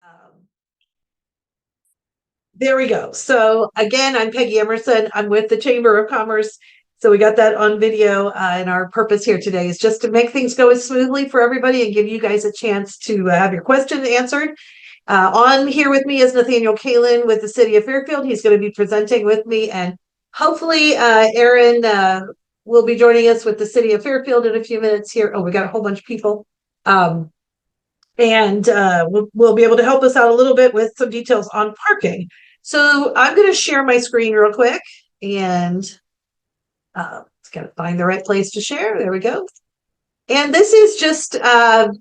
Um, there we go. So again, I'm Peggy Emerson. I'm with the Chamber of Commerce. So we got that on video, and our purpose here today is just to make things go as smoothly for everybody and give you guys a chance to have your questions answered. On here with me is Nathaniel Kalin with the City of Fairfield. He's going to be presenting with me, and hopefully Aaron will be joining us with the City of Fairfield in a few minutes here. Oh, we got a whole bunch of people. And we'll be able to help us out a little bit with some details on parking. So I'm going to share my screen real quick, and it's got to find the right place to share. There we go. And this is just a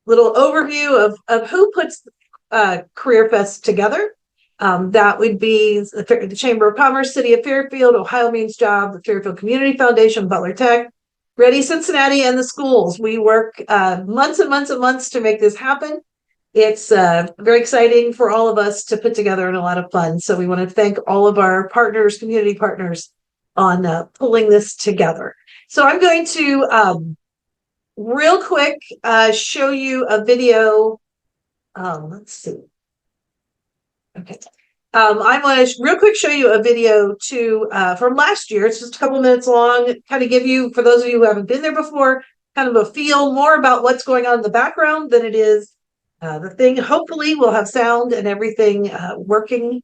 little overview of who puts Careerfest together. That would be the Chamber of Commerce, City of Fairfield, Ohio Means Job, the Fairfield Community Foundation, Butler Tech, Ready Cincinnati, and the schools. We work months and months and months to make this happen. It's very exciting for all of us to put together and a lot of fun. So we want to thank all of our partners, community partners, on pulling this together. So I'm going to real quick show you a video. Let's see. Okay. I want to real quick show you a video from last year. It's just a couple minutes long, kind of give you, for those of you who haven't been there before, kind of a feel more about what's going on in the background than it is the thing. Hopefully we'll have sound and everything working.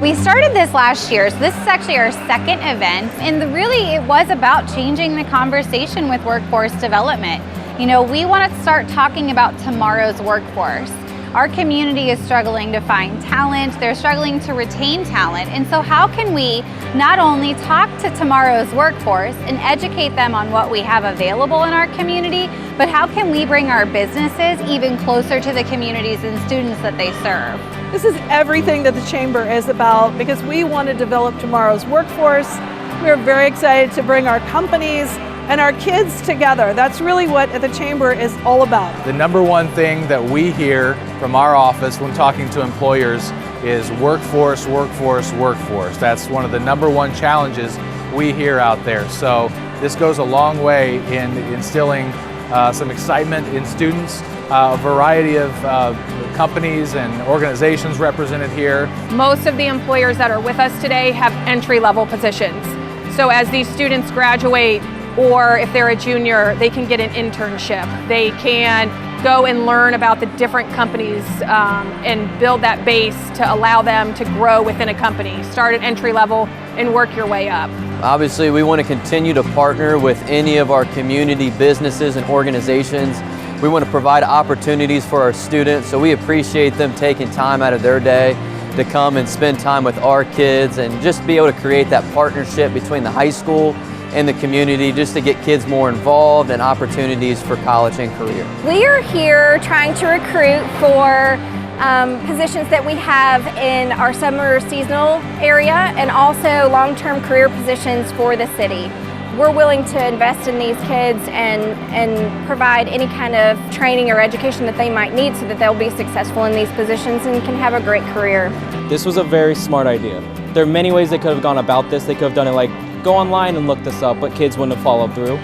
We started this last year, so this is actually our second event, and really it was about changing the conversation with workforce development. You know, we want to start talking about tomorrow's workforce. Our community is struggling to find talent, they're struggling to retain talent, and so how can we not only talk to tomorrow's workforce and educate them on what we have available in our community, but how can we bring our businesses even closer to the communities and students that they serve? This is everything that the Chamber is about, because we want to develop tomorrow's workforce. We're very excited to bring our companies and our kids together. That's really what the Chamber is all about. The number one thing that we hear from our office when talking to employers is workforce, workforce, workforce. That's one of the number one challenges we hear out there. So this goes a long way in instilling some excitement in students. A variety of companies and organizations represented here. Most of the employers that are with us today have entry-level positions. So as these students graduate, or if they're a junior, they can get an internship. They can go and learn about the different companies and build that base to allow them to grow within a company. Start at entry level and work your way up. Obviously, we want to continue to partner with any of our community businesses and organizations. We want to provide opportunities for our students, so we appreciate them taking time out of their day to come and spend time with our kids and just be able to create that partnership between the high school and the community, just to get kids more involved and opportunities for college and career. We are here trying to recruit for positions that we have in our summer seasonal area and also long-term career positions for the city. We're willing to invest in these kids and provide any kind of training or education that they might need so that they'll be successful in these positions and can have a great career. This was a very smart idea. There are many ways they could have gone about this. They could have done it like, go online and look this up, but kids wouldn't have followed through.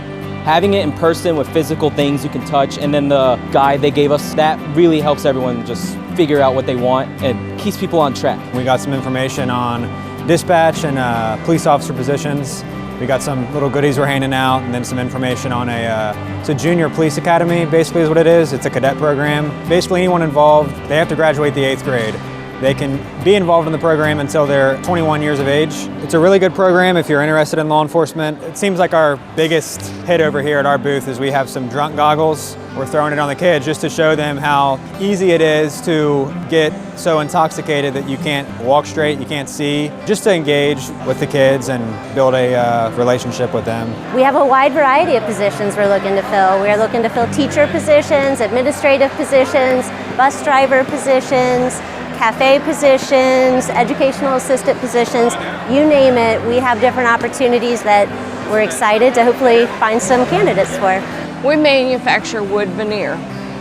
Having it in person with physical things you can touch, and then the guide they gave us, that really helps everyone just figure out what they want and keeps people on track. We got some information on dispatch and police officer positions. We got some little goodies we're handing out, and then some information on it's a junior police academy, basically is what it is. It's a cadet program. Basically anyone involved, they have to graduate the 8th grade. They can be involved in the program until they're 21 years of age. It's a really good program if you're interested in law enforcement. It seems like our biggest hit over here at our booth is we have some drunk goggles. We're throwing it on the kids just to show them how easy it is to get so intoxicated that you can't walk straight, you can't see, just to engage with the kids and build a relationship with them. We have a wide variety of positions we're looking to fill. We're looking to fill teacher positions, administrative positions, bus driver positions, cafe positions, educational assistant positions, you name it. We have different opportunities that we're excited to hopefully find some candidates for. We manufacture wood veneer.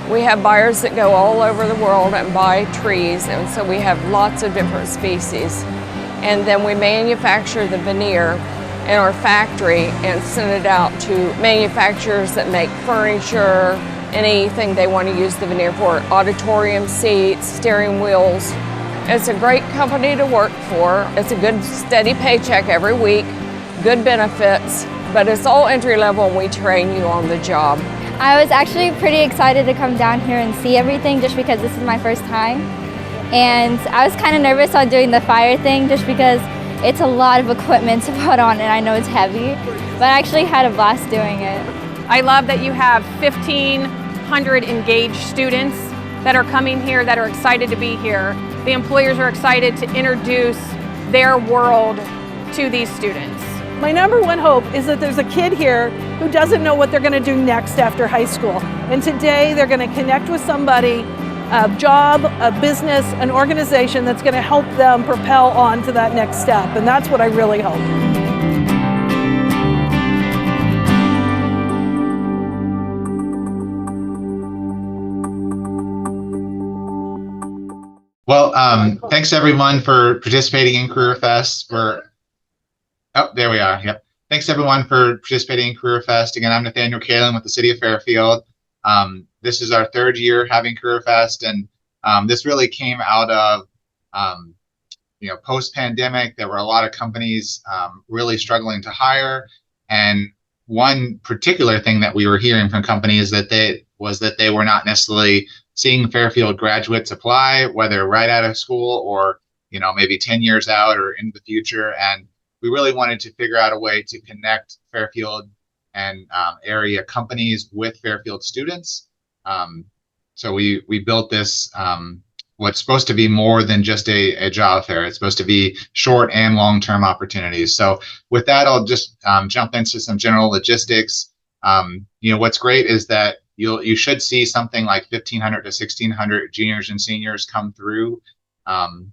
We have buyers that go all over the world and buy trees, and so we have lots of different species. And then we manufacture the veneer in our factory and send it out to manufacturers that make furniture anything they want to use the veneer for. Auditorium seats, steering wheels. It's a great company to work for. It's a good steady paycheck every week, good benefits, but it's all entry level and we train you on the job. I was actually pretty excited to come down here and see everything just because this is my first time. And I was kind of nervous on doing the fire thing just because it's a lot of equipment to put on and I know it's heavy, but I actually had a blast doing it. I love that you have 1,500 engaged students that are coming here that are excited to be here. The employers are excited to introduce their world to these students. My number one hope is that there's a kid here who doesn't know what they're going to do next after high school. And today they're going to connect with somebody, a job, a business, an organization that's going to help them propel on to that next step. And that's what I really hope. Well, thanks everyone for participating in Careerfest. Oh, there we are. Yep. Thanks everyone for participating in Careerfest. Again, I'm Nathaniel Kalin with the City of Fairfield. This is our third year having Careerfest, and this really came out of post-pandemic. There were a lot of companies really struggling to hire, and one particular thing that we were hearing from companies that they were not necessarily seeing Fairfield graduates apply, whether right out of school or maybe 10 years out or into the future. And we really wanted to figure out a way to connect Fairfield and area companies with Fairfield students. So we built this what's supposed to be more than just a job fair. It's supposed to be short and long-term opportunities. So with that, I'll just jump into some general logistics. What's great is that you should see something like 1,500 to 1,600 juniors and seniors come through on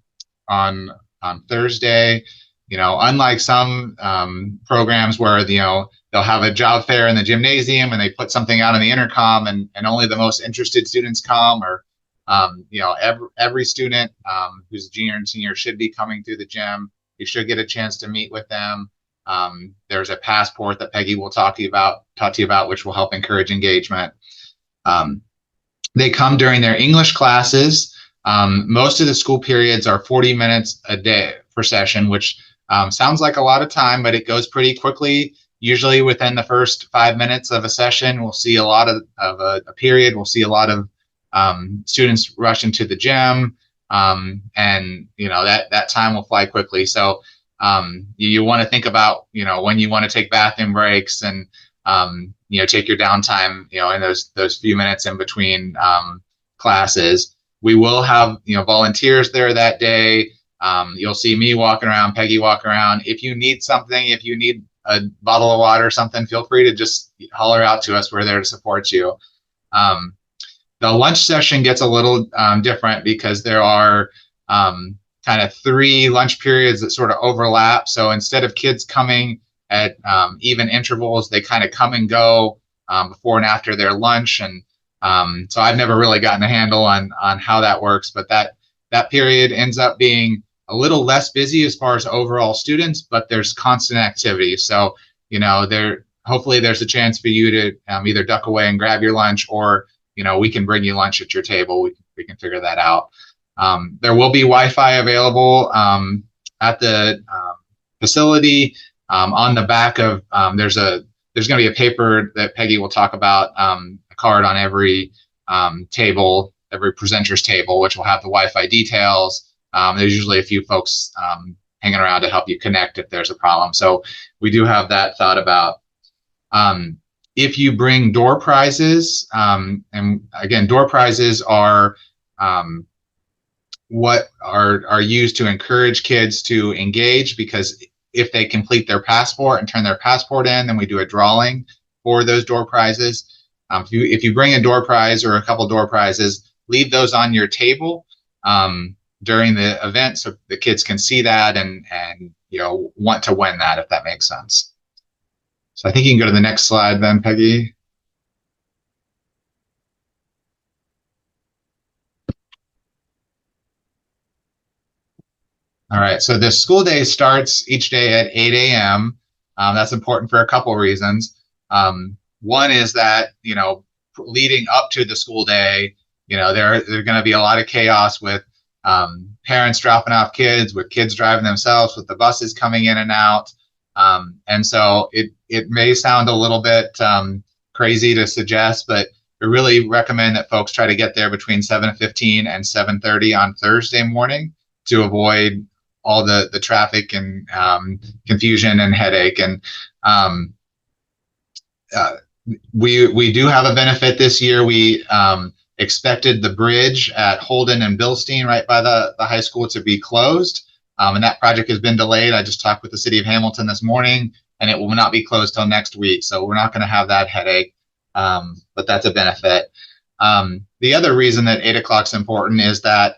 Thursday. Unlike some programs where they'll have a job fair in the gymnasium and they put something out on the intercom and only the most interested students come, or every student who's a junior and senior should be coming through the gym. You should get a chance to meet with them. There's a passport that Peggy will talk to you about, which will help encourage engagement. They come during their English classes. Most of the school periods are 40 minutes a day per session, which sounds like a lot of time, but it goes pretty quickly. Usually within the first 5 minutes of a session, we'll see a lot of a period. We'll see a lot of students rush into the gym, and that time will fly quickly. So you want to think about when you want to take bathroom breaks and take your downtime in those few minutes in between classes. We will have volunteers there that day. You'll see me walking around, Peggy walking around. If you need something, if you need a bottle of water or something, feel free to just holler out to us. We're there to support you. The lunch session gets a little different because there are kind of 3 lunch periods that sort of overlap. So instead of kids coming at even intervals, they kind of come and go before and after their lunch. And so I've never really gotten a handle on how that works, but that period ends up being a little less busy as far as overall students, but there's constant activity. So, hopefully there's a chance for you to either duck away and grab your lunch, or, we can bring you lunch at your table. We can figure that out. There will be Wi-Fi available at the facility. On the back of there's going to be a paper that Peggy will talk about, a card on every table, every presenter's table, which will have the Wi-Fi details. There's usually a few folks hanging around to help you connect if there's a problem. So we do have that thought about. If you bring door prizes, and again, door prizes are what are used to encourage kids to engage, because if they complete their passport and turn their passport in, then we do a drawing for those door prizes. If you bring a door prize or a couple door prizes, leave those on your table during the event so the kids can see that and want to win that, if that makes sense. So I think you can go to the next slide then, Peggy. All right, so the school day starts each day at 8 a.m. That's important for a couple reasons. One is that, leading up to the school day, there's going to be a lot of chaos with parents dropping off kids, with kids driving themselves, with the buses coming in and out. And so it may sound a little bit crazy to suggest, but I really recommend that folks try to get there between 7:15 and 7:30 on Thursday morning to avoid all the traffic and confusion and headache. And we do have a benefit this year. We expected the bridge at Holden and Bilstein right by the high school to be closed. And that project has been delayed. I just talked with the city of Hamilton this morning, and it will not be closed till next week. So we're not going to have that headache, but that's a benefit. The other reason that 8 o'clock is important is that,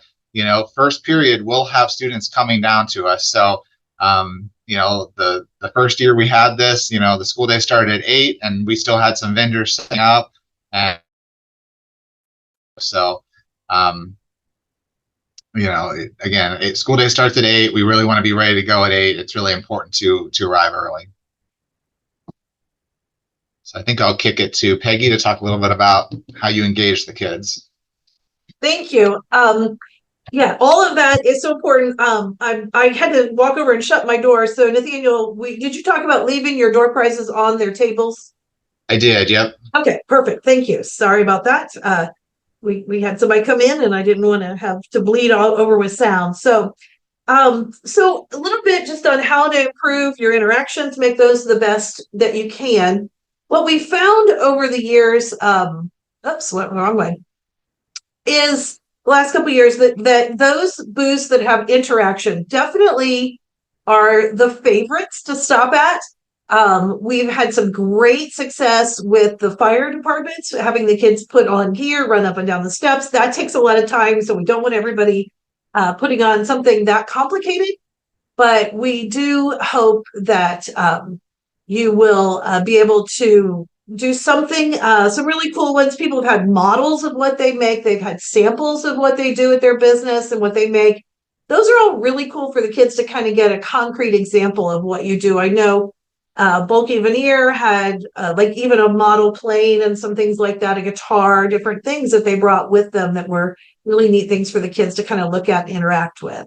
first period, we'll have students coming down to us. So, the first year we had this, the school day started at 8 and we still had some vendors setting up. And so, school day starts at 8. We really want to be ready to go at 8. It's really important to arrive early. So I think I'll kick it to Peggy to talk a little bit about how you engage the kids. Thank you. Yeah, all of that is so important. I had to walk over and shut my door. So Nathaniel, did you talk about leaving your door prizes on their tables? I did. Yep. Okay, perfect. Thank you. Sorry about that. We had somebody come in and I didn't want to have to bleed all over with sound. So a little bit just on how to improve your interactions, make those the best that you can. What we found over the years, went wrong way, is the last couple of years that those booths that have interaction definitely are the favorites to stop at. We've had some great success with the fire departments, having the kids put on gear, run up and down the steps. That takes a lot of time, so we don't want everybody putting on something that complicated. But we do hope that you will be able to do something, some really cool ones. People have had models of what they make. They've had samples of what they do at their business and what they make. Those are all really cool for the kids to kind of get a concrete example of what you do. I know Bulky Veneer had like even a model plane and some things like that, a guitar, different things that they brought with them that were really neat things for the kids to kind of look at and interact with.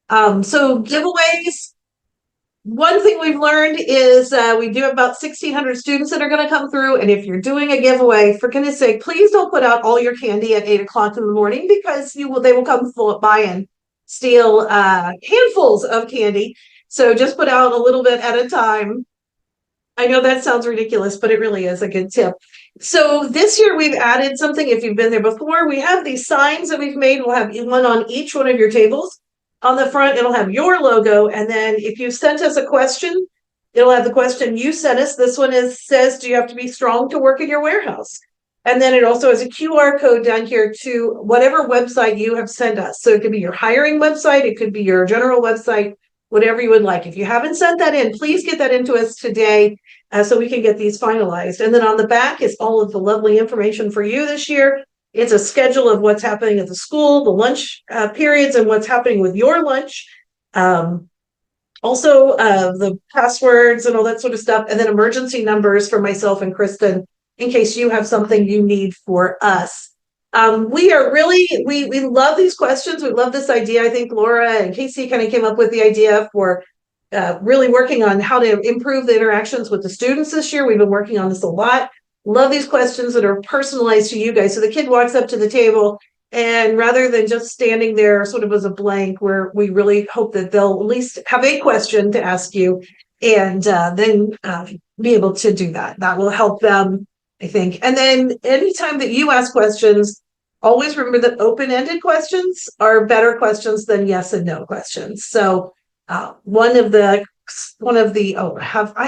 So giveaways. One thing we've learned is we do have about 1,600 students that are going to come through. And if you're doing a giveaway, for goodness sake, please don't put out all your candy at 8 o'clock in the morning, because they will come by and steal handfuls of candy. So just put out a little bit at a time. I know that sounds ridiculous, but it really is a good tip. So this year we've added something. If you've been there before, we have these signs that we've made. We'll have one on each one of your tables. On the front, it'll have your logo. And then if you sent us a question, it'll have the question you sent us. This one says, do you have to be strong to work in your warehouse? And then it also has a QR code down here to whatever website you have sent us. So it could be your hiring website. It could be your general website, whatever you would like. If you haven't sent that in, please get that into us today so we can get these finalized. And then on the back is all of the lovely information for you this year. It's a schedule of what's happening at the school, the lunch periods, and what's happening with your lunch. Also, the passwords and all that sort of stuff. And then emergency numbers for myself and Kristen in case you have something you need for us. We love these questions. We love this idea. I think Laura and Casey kind of came up with the idea for really working on how to improve the interactions with the students this year. We've been working on this a lot. Love these questions that are personalized to you guys. So the kid walks up to the table, and rather than just standing there sort of as a blank, where we really hope that they'll at least have a question to ask you, and then be able to do that. That will help them, I think. And then anytime that you ask questions, always remember that open-ended questions are better questions than yes and no questions. So I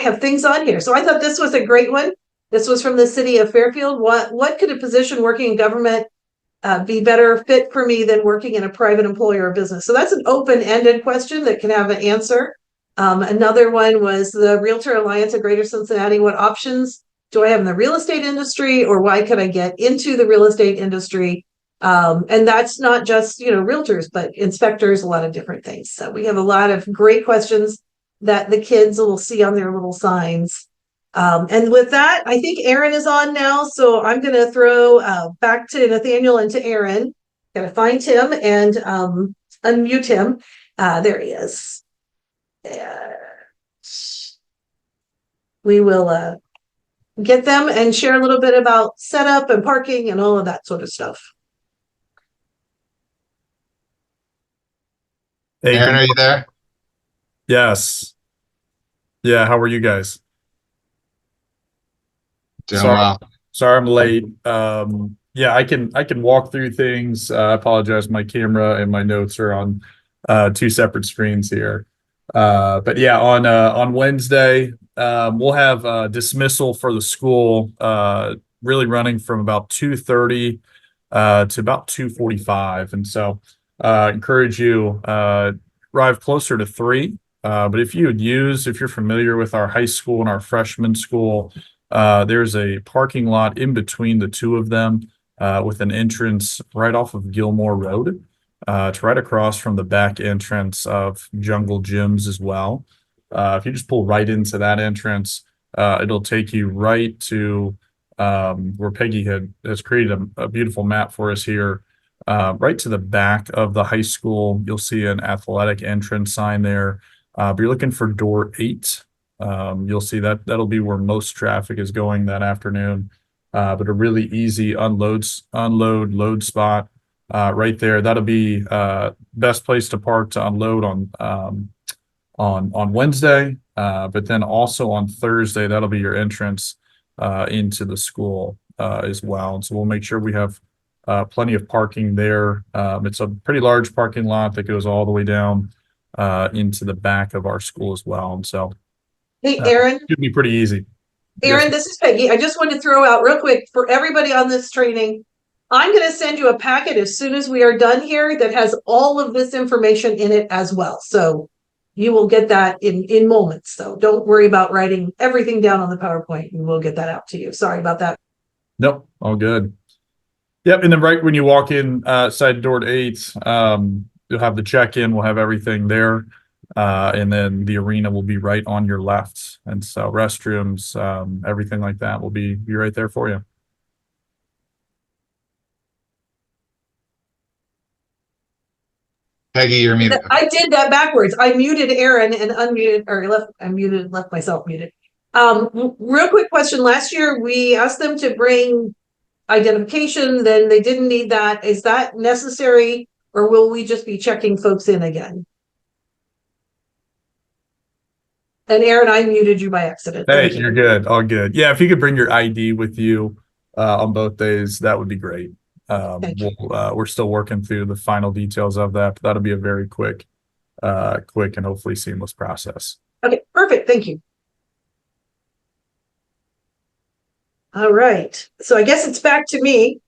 have things on here. So I thought this was a great one. This was from the city of Fairfield. What could a position working in government be better fit for me than working in a private employer or business? So that's an open-ended question that can have an answer. Another one was the Realtor Alliance of Greater Cincinnati. What options do I have in the real estate industry, or why could I get into the real estate industry? And that's not just, realtors, but inspectors, a lot of different things. So we have a lot of great questions that the kids will see on their little signs. And with that, I think Aaron is on now. So I'm going to throw back to Nathaniel and to Aaron. Gotta find him and unmute him. There he is. We will get them and share a little bit about setup and parking and all of that sort of stuff. Hey, Aaron, are you there? yes. Yeah, how are you guys? Doing well. Sorry I'm late. Yeah, I can walk through things. I apologize, my camera and my notes are on two separate screens here. But yeah, on Wednesday, we'll have dismissal for the school really running from about 2:30 to about 2:45. And so encourage you arrive closer to 3. But if you're familiar with our high school and our freshman school, there's a parking lot in between the two of them with an entrance right off of Gilmore Road. It's right across from the back entrance of Jungle Gyms as well. If you just pull right into that entrance, it'll take you right to where Peggy has created a beautiful map for us here. Right to the back of the high school, you'll see an athletic entrance sign there. But you're looking for door 8. You'll see that'll be where most traffic is going that afternoon. But a really easy load spot right there. That'll be best place to park to unload on Wednesday. But then also on Thursday, that'll be your entrance into the school as well. And so we'll make sure we have plenty of parking there. It's a pretty large parking lot that goes all the way down into the back of our school as well. And so hey, Aaron, should be pretty easy. Aaron, Yes. this is Peggy. I just want to throw out real quick for everybody on this training. I'm going to send you a packet as soon as we are done here that has all of this information in it as well. So you will get that in moments. So don't worry about writing everything down on the PowerPoint, and we'll get that out to you. Sorry about that. Nope, all good. Yep, and then right when you walk in side door 8, you'll have the check-in. We'll have everything there. And then the arena will be right on your left. And so restrooms, everything like that will be right there for you. Peggy, you're muted. I did that backwards. I muted Aaron and unmuted, or left myself muted. Real quick question. Last year, we asked them to bring identification, then they didn't need that. Is that necessary, or will we just be checking folks in again? And Aaron, I muted you by accident. Hey, you're good. All good. Yeah, if you could bring your ID with you on both days, that would be great. We're still working through the final details of that, but that'll be a very quick and hopefully seamless process. Okay, perfect. Thank you. All right. So I guess it's back to me.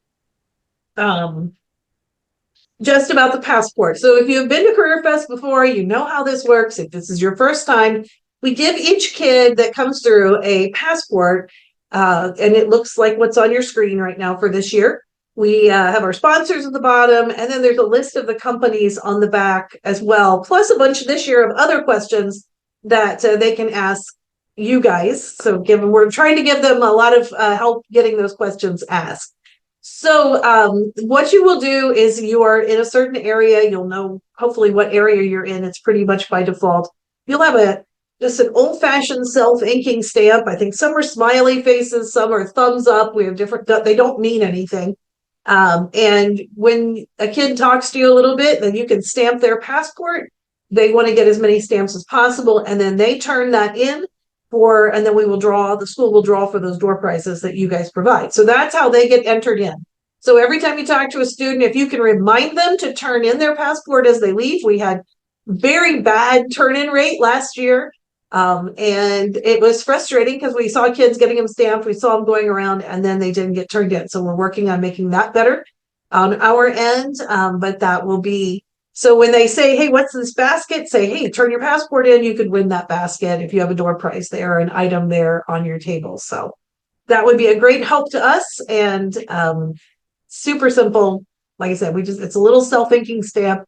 Just about the passport. So if you've been to Careerfest before, you know how this works. If this is your first time, we give each kid that comes through a passport, and it looks like what's on your screen right now for this year. We have our sponsors at the bottom, and then there's a list of the companies on the back as well, plus a bunch this year of other questions that they can ask you guys. So we're trying to give them a lot of help getting those questions asked. So what you will do is you are in a certain area. You'll know hopefully what area you're in. It's pretty much by default. You'll have just an old-fashioned self-inking stamp. I think some are smiley faces, some are thumbs up. We have different, they don't mean anything. And when a kid talks to you a little bit, then you can stamp their passport. They want to get as many stamps as possible, and then they turn that in and then the school will draw for those door prizes that you guys provide. So that's how they get entered in. So every time you talk to a student, if you can remind them to turn in their passport as they leave, we had very bad turn-in rate last year. And it was frustrating because we saw kids getting them stamped, we saw them going around, and then they didn't get turned in. So we're working on making that better on our end. But that will be, so when they say, hey, what's this basket? Say, hey, turn your passport in, you could win that basket if you have a door prize there, an item there on your table. So that would be a great help to us, and super simple. Like I said, it's a little self-inking stamp.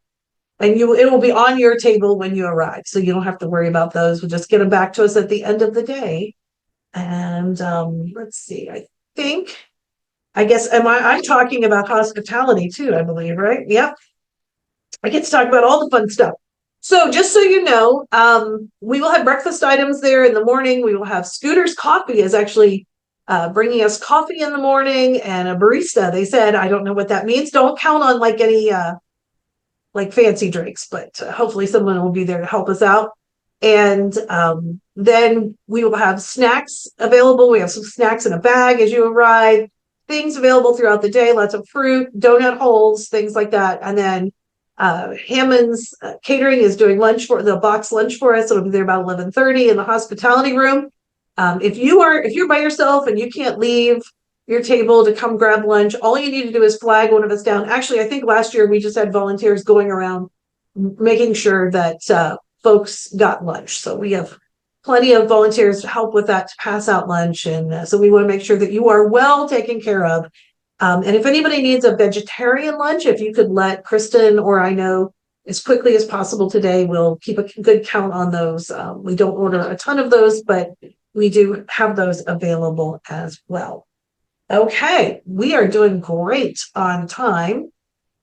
And it will be on your table when you arrive. So you don't have to worry about those. We'll just get them back to us at the end of the day. And let's see, I guess I'm talking about hospitality too, I believe, right? Yep. I get to talk about all the fun stuff. So just so you know, we will have breakfast items there in the morning. We will have Scooter's Coffee is actually bringing us coffee in the morning, and a barista. They said, I don't know what that means. Don't count on like any like fancy drinks, but hopefully someone will be there to help us out. And then we will have snacks available. We have some snacks in a bag as you arrive, things available throughout the day, lots of fruit, donut holes, things like that. And then Hammond's Catering is doing the box lunch for us. It'll be there about 11:30 in the hospitality room. If you're by yourself and you can't leave your table to come grab lunch, all you need to do is flag one of us down. Actually, I think last year we just had volunteers going around making sure that folks got lunch. So we have plenty of volunteers to help with that, to pass out lunch. And so we want to make sure that you are well taken care of. And if anybody needs a vegetarian lunch, if you could let Kristen or I know as quickly as possible today, we'll keep a good count on those. We don't order a ton of those, but we do have those available as well. Okay, we are doing great on time.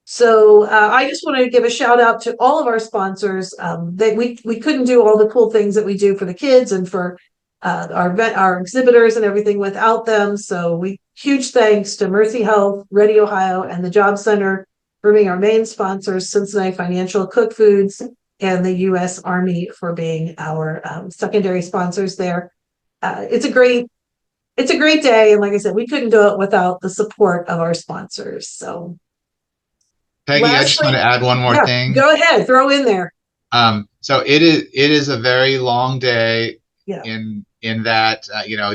So I just wanted to give a shout out to all of our sponsors. That we couldn't do all the cool things that we do for the kids and for our exhibitors and everything without them. So huge thanks to Mercy Health, Ready Ohio, and the Job Center for being our main sponsors, Cincinnati Financial, Cook Foods, and the U.S. Army for being our secondary sponsors there. It's a great day, and like I said, we couldn't do it without the support of our sponsors. So, Peggy, I just want to add one more thing. Go ahead, throw in there. So it is a very long day. Yeah. In that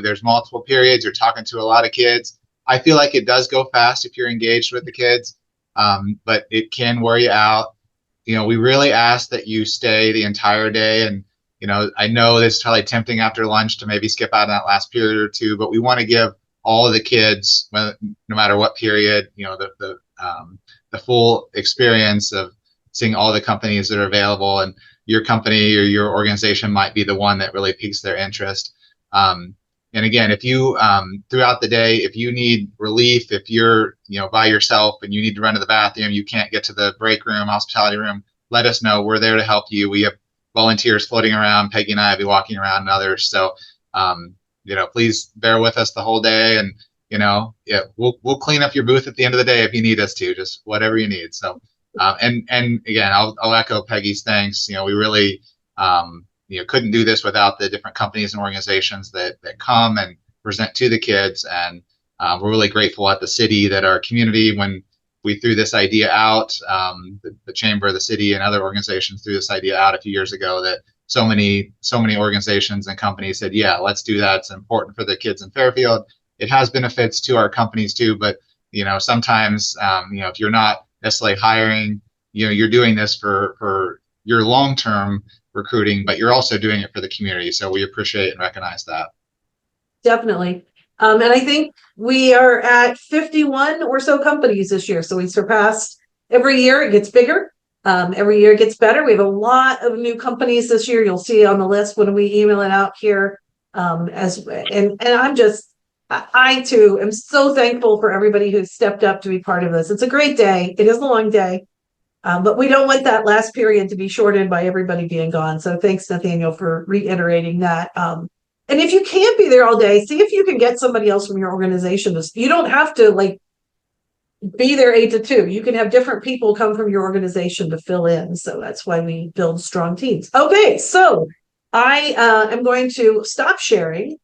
there's multiple periods. You're talking to a lot of kids. I feel like it does go fast if you're engaged with the kids, but it can wear you out. We really ask that you stay the entire day, and I know this is probably tempting after lunch to maybe skip out on that last period or two, but we want to give all of the kids, no matter what period, the full experience of seeing all the companies that are available, and your company or your organization might be the one that really piques their interest. And again, if you throughout the day, if you need relief, if you're by yourself and you need to run to the bathroom, you can't get to the break room, hospitality room, let us know. We're there to help you. We have volunteers floating around. Peggy and I will be walking around, and others. So please bear with us the whole day, and we'll clean up your booth at the end of the day if you need us to, just whatever you need. So and again, I'll echo Peggy's thanks. We really couldn't do this without the different companies and organizations that come and present to the kids. And we're really grateful at the city that our community, when we threw this idea out, the chamber, the city, and other organizations threw this idea out a few years ago, that so many organizations and companies said, yeah, let's do that. It's important for the kids in Fairfield. It has benefits to our companies too, but sometimes if you're not necessarily hiring, you're doing this for your long-term recruiting, but you're also doing it for the community. So we appreciate and recognize that. Definitely. And I think we are at 51 or so companies this year. So we surpassed every year. It gets bigger. Every year it gets better. We have a lot of new companies this year. You'll see on the list when we email it out here. I too am so thankful for everybody who's stepped up to be part of this. It's a great day. It is a long day, but we don't want that last period to be shortened by everybody being gone. So thanks, Nathaniel, for reiterating that. And if you can't be there all day, see if you can get somebody else from your organization. You don't have to be there 8 to 2. You can have different people come from your organization to fill in. So that's why we build strong teams. Okay, so I am going to stop sharing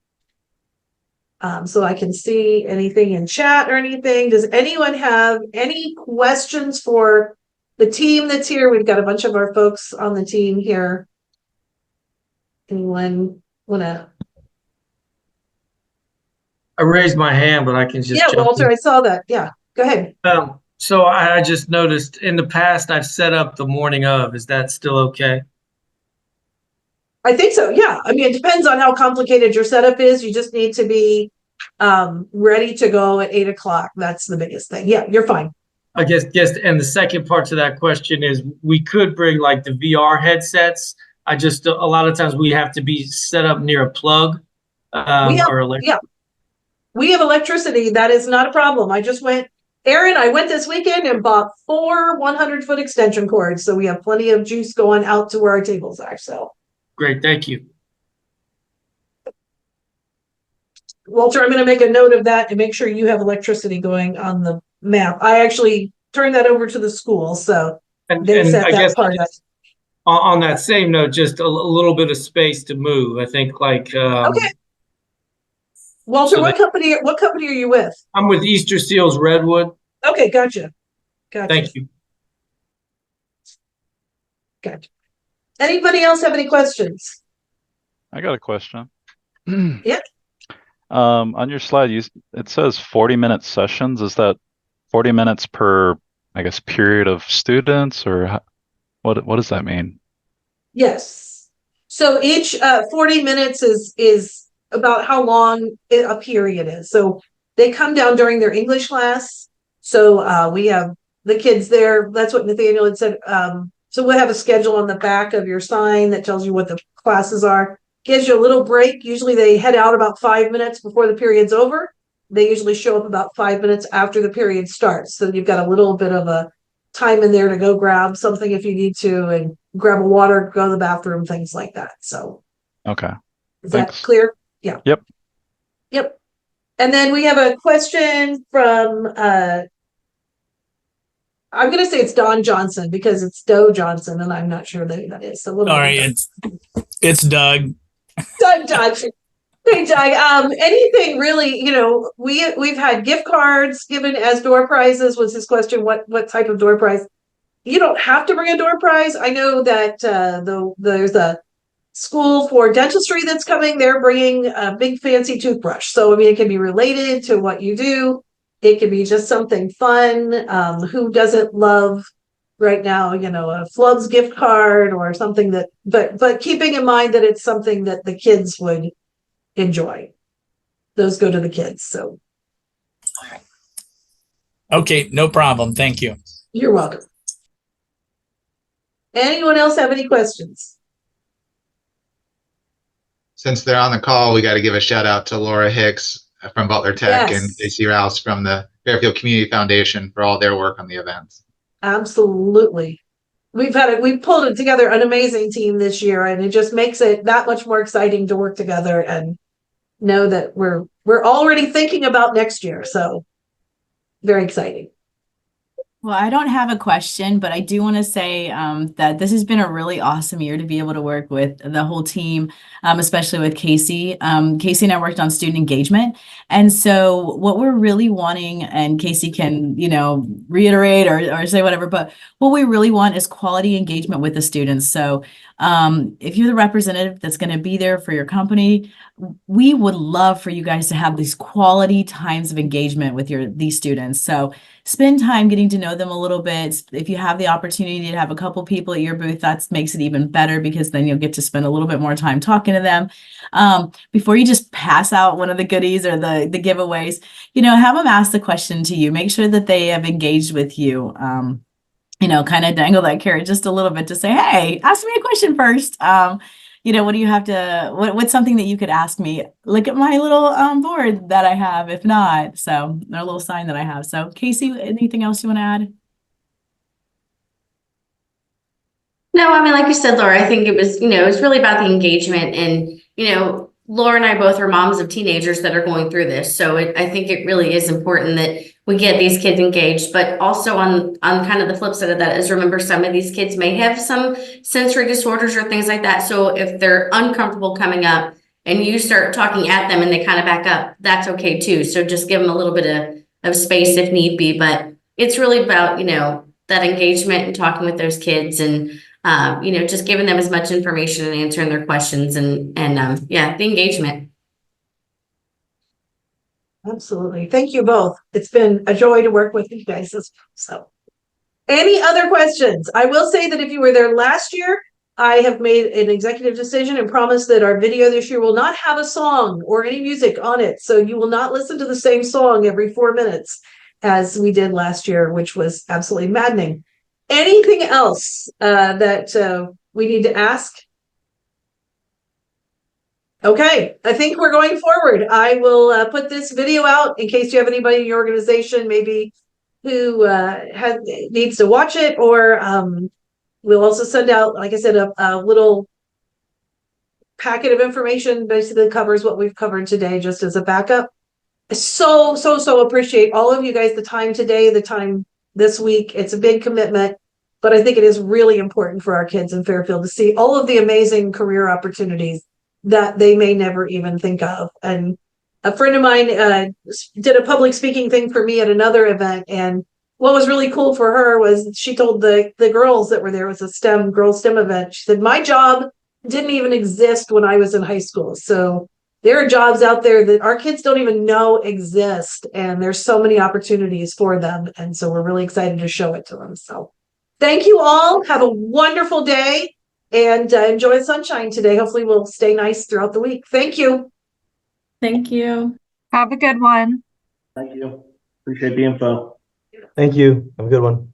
so I can see anything in chat or anything. Does anyone have any questions for the team that's here? We've got a bunch of our folks on the team here. Anyone want to? I raised my hand, but I can just jump Walter, in. I saw that. Yeah, go ahead. So I just noticed in the past I've set up the morning of. Is that still okay? I think so. Yeah. I mean, it depends on how complicated your setup is. You just need to be ready to go at 8 o'clock. That's the biggest thing. Yeah, you're fine. I guess. And the second part to that question is we could bring like the VR headsets. A lot of times we have to be set up near a plug. or yeah, we have electricity. That is not a problem. I just went, Aaron, I went this weekend and bought 4 100-foot extension cords. So we have plenty of juice going out to where our tables are. So great, thank you. Walter, I'm going to make a note of that and make sure you have electricity going on the map. I actually turned that over to the school. So they And set I that guess part up. on that same note, just a little bit of space to move. I think like Okay. Walter, so what company are you with? I'm with Easter Seals Redwood. Okay, gotcha. Thank you. Gotcha. Anybody else have any questions? I got a question. Yeah. On your slide, it says 40-minute sessions. Is that 40 minutes per, I guess, period of students, or what does that mean? Yes. So each 40 minutes is about how long a period is. So they come down during their English class. So we have the kids there. That's what Nathaniel had said. So we'll have a schedule on the back of your sign that tells you what the classes are. Gives you a little break. Usually they head out about 5 minutes before the period's over. They usually show up about 5 minutes after the period starts. So you've got a little bit of a time in there to go grab something if you need to and grab a water, go to the bathroom, things like that. So Okay. is Thanks. that clear? Yeah. Yep. Yep. And then we have a question from I'm gonna say it's Don Johnson because it's Doe Johnson, and I'm not sure who that is. So we'll all right, it's Doug. Doug Johnson. Hey Doug, anything really, we've had gift cards given as door prizes. Was his question, what type of door prize? You don't have to bring a door prize. I know that there's a school for dentistry that's coming. They're bringing a big fancy toothbrush. So, I mean, it can be related to what you do. It could be just something fun. Who doesn't love right now, a Flubs gift card or something that, but keeping in mind that it's something that the kids would enjoy. Those go to the kids. So. Okay, no problem. Thank you. You're welcome. Anyone else have any questions? Since they're on the call, we got to give a shout out to Laura Hicks from Butler Tech and Casey Rouse from the Fairfield Community Foundation for all their work on the events. Absolutely. We've pulled together an amazing team this year, and it just makes it that much more exciting to work together and know that we're already thinking about next year. So very exciting. Well, I don't have a question, but I do want to say that this has been a really awesome year to be able to work with the whole team, especially with Casey. Casey and I worked on student engagement. And so what we're really wanting, and Casey can, reiterate or say whatever, but what we really want is quality engagement with the students. So if you're the representative that's going to be there for your company, we would love for you guys to have these quality times of engagement with these students. So spend time getting to know them a little bit. If you have the opportunity to have a couple people at your booth, that makes it even better because then you'll get to spend a little bit more time talking to them. Before you just pass out one of the goodies or the giveaways, have them ask the question to you. Make sure that they have engaged with you. Kind of dangle that carrot just a little bit to say, hey, ask me a question first. What do you have to, what's something that you could ask me? Look at my little board that I have, if not. So, or a little sign that I have. So, Casey, anything else you want to add? No, I mean, like you said, Laura, I think it was really about the engagement. And, Laura and I both are moms of teenagers that are going through this. So I think it really is important that we get these kids engaged, but also on kind of the flip side of that is remember some of these kids may have some sensory disorders or things like that. So if they're uncomfortable coming up and you start talking at them and they kind of back up, that's okay too. So just give them a little bit of space if need be, but it's really about, that engagement and talking with those kids and, just giving them as much information and answering their questions and the engagement. Absolutely. Thank you both. It's been a joy to work with you guys. So any other questions? I will say that if you were there last year, I have made an executive decision and promised that our video this year will not have a song or any music on it. So you will not listen to the same song every 4 minutes as we did last year, which was absolutely maddening. Anything else that we need to ask? Okay, I think we're going forward. I will put this video out in case you have anybody in your organization maybe who needs to watch it, or we'll also send out, like I said, a little packet of information basically covers what we've covered today just as a backup. So appreciate all of you guys, the time today, the time this week. It's a big commitment, but I think it is really important for our kids in Fairfield to see all of the amazing career opportunities that they may never even think of. And a friend of mine did a public speaking thing for me at another event, and what was really cool for her was she told the girls that were there, it was a girls STEM event. She said, my job didn't even exist when I was in high school. So there are jobs out there that our kids don't even know exist, and there's so many opportunities for them. And so we're really excited to show it to them. So thank you all. Have a wonderful day, and enjoy the sunshine today. Hopefully we'll stay nice throughout the week. Thank you. Thank you. Have a good one. Thank you. Appreciate the info. Thank you. Have a good one.